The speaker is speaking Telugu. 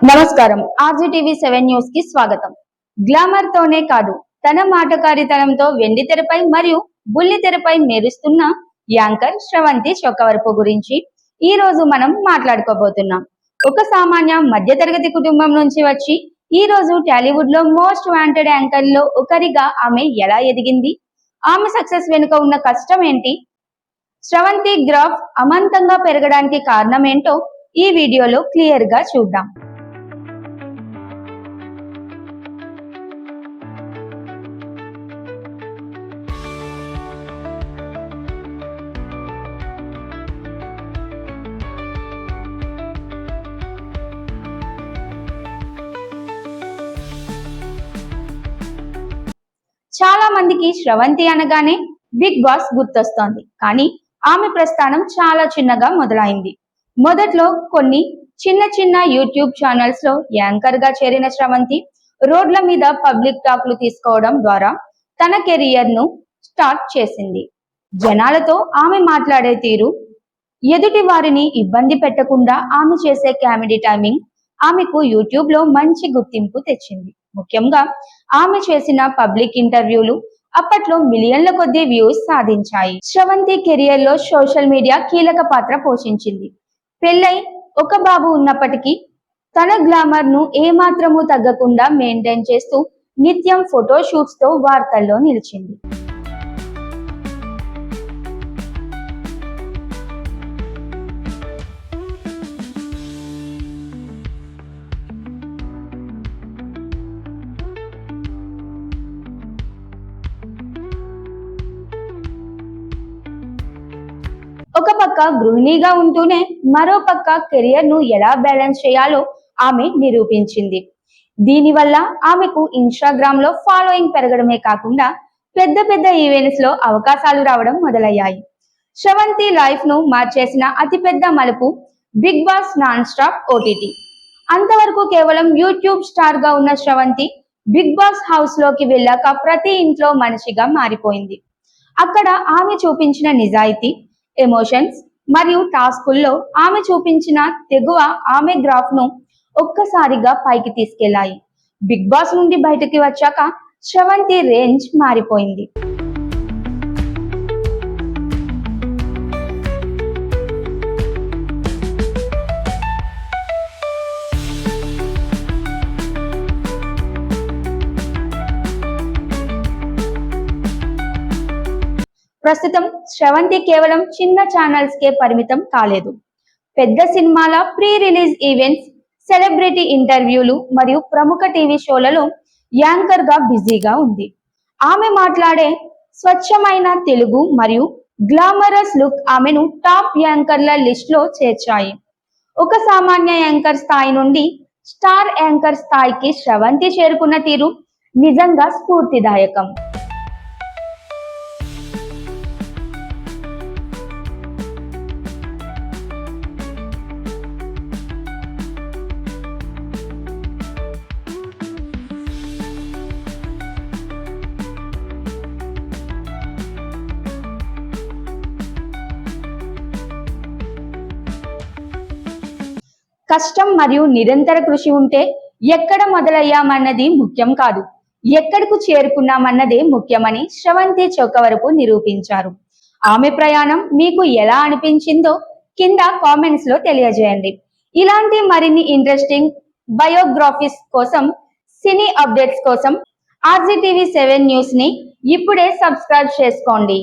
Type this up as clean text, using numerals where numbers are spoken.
నమస్కారం. ఆర్జీటీవీ 7 న్యూస్ కి స్వాగతం. గ్లామర్ తోనే కాదు, తన మాటకారితనంతో వెండితెరపై మరియు బుల్లితెరపై మెరుస్తున్న యాంకర్ శ్రవంతి చొక్కవరపు గురించి ఈ రోజు మనం మాట్లాడుకోబోతున్నాం. ఒక సామాన్య మధ్యతరగతి కుటుంబం నుంచి వచ్చి ఈ రోజు టాలీవుడ్ లో మోస్ట్ వాంటెడ్ యాంకర్ లో ఒకరిగా ఆమె ఎలా ఎదిగింది, ఆమె సక్సెస్ వెనుక ఉన్న కష్టం ఏంటి, శ్రవంతి గ్రాఫ్ అమాంతంగా పెరగడానికి కారణం ఏంటో ఈ వీడియోలో క్లియర్ గా చూద్దాం. చాలా మందికి శ్రవంతి అనగానే బిగ్ బాస్ గుర్తొస్తోంది. కానీ ఆమె ప్రస్థానం చాలా చిన్నగా మొదలైంది. మొదట్లో కొన్ని చిన్న యూట్యూబ్ ఛానల్స్ లో యాంకర్ గా చేరిన శ్రవంతి రోడ్ల మీద పబ్లిక్ టాక్లు తీసుకోవడం ద్వారా తన కెరియర్ ను స్టార్ట్ చేసింది. జనాలతో ఆమె మాట్లాడే తీరు, ఎదుటి వారిని ఇబ్బంది పెట్టకుండా ఆమె చేసే కామెడీ టైమింగ్ ఆమెకు యూట్యూబ్ లో మంచి గుర్తింపు తెచ్చింది. ముఖ్యంగా ఆమె చేసిన పబ్లిక్ ఇంటర్వ్యూలు అప్పట్లో మిలియన్ల కొద్దీ వ్యూస్ సాధించాయి. శ్రవంతి కెరియర్ లో సోషల్ మీడియా కీలక పాత్ర పోషించింది. పెళ్ళై ఒక బాబు ఉన్నప్పటికీ తన గ్లామర్ ను ఏమాత్రము తగ్గకుండా మెయింటైన్ చేస్తూ నిత్యం ఫోటో షూట్స్ తో వార్తల్లో నిలిచింది. ఒక పక్క గృహిణిగా ఉంటూనే మరో పక్క కెరియర్ ను ఎలా బ్యాలెన్స్ చేయాలో ఆమె నిరూపించింది. దీనివల్ల ఆమెకు ఇన్స్టాగ్రామ్ లో ఫాలోయింగ్ పెరగడమే కాకుండా పెద్ద ఈవెంట్స్ లో అవకాశాలు రావడం మొదలయ్యాయి. శ్రవంతి లైఫ్ ను మార్చేసిన అతిపెద్ద మలుపు Bigg Boss non stop OTT. అంతవరకు కేవలం యూట్యూబ్ స్టార్ గా ఉన్న శ్రవంతి బిగ్ బాస్ హౌస్ లోకి వెళ్ళాక ప్రతి ఇంట్లో మనిషిగా మారిపోయింది. అక్కడ ఆమె చూపించిన నిజాయితీ, ఎమోషన్స్ మరియు టాస్కుల్లో ఆమె చూపించిన తెగువ ఆమె గ్రాఫ్ ను ఒక్కసారిగా పైకి తీసుకెళ్లాయి. బిగ్ బాస్ నుండి బయటకి వచ్చాక శ్రవంతి రేంజ్ మారిపోయింది. ప్రస్తుతం శ్రవంతి కేవలం చిన్న ఛానల్స్ కే పరిమితం కాలేదు. పెద్ద సినిమాల ప్రీ రిలీజ్ ఈవెంట్స్, సెలబ్రిటీ ఇంటర్వ్యూలు మరియు ప్రముఖ టీవీ షోలలో యాంకర్ గా బిజీగా ఉంది. ఆమె మాట్లాడే స్వచ్ఛమైన తెలుగు మరియు గ్లామరస్ లుక్ ఆమెను టాప్ యాంకర్ల లిస్ట్ లో చేర్చాయి. ఒక సామాన్య యాంకర్ స్థాయి నుండి స్టార్ యాంకర్ స్థాయికి శ్రవంతి చేరుకున్న తీరు నిజంగా స్ఫూర్తిదాయకం. కష్టం మరియు నిరంతర కృషి ఉంటే ఎక్కడ మొదలయ్యామన్నది ముఖ్యం కాదు, ఎక్కడకు చేరుకున్నామన్నదే ముఖ్యమని శ్రవంతి చొక్కవరపు నిరూపించారు. ఆమె ప్రయాణం మీకు ఎలా అనిపించిందో కింద కామెంట్స్ లో తెలియజేయండి. ఇలాంటి మరిన్ని ఇంట్రెస్టింగ్ బయోగ్రఫీస్ కోసం, సినీ అప్డేట్స్ కోసం ఆర్జీటీవీ 7 న్యూస్ ని ఇప్పుడే సబ్స్క్రైబ్ చేసుకోండి.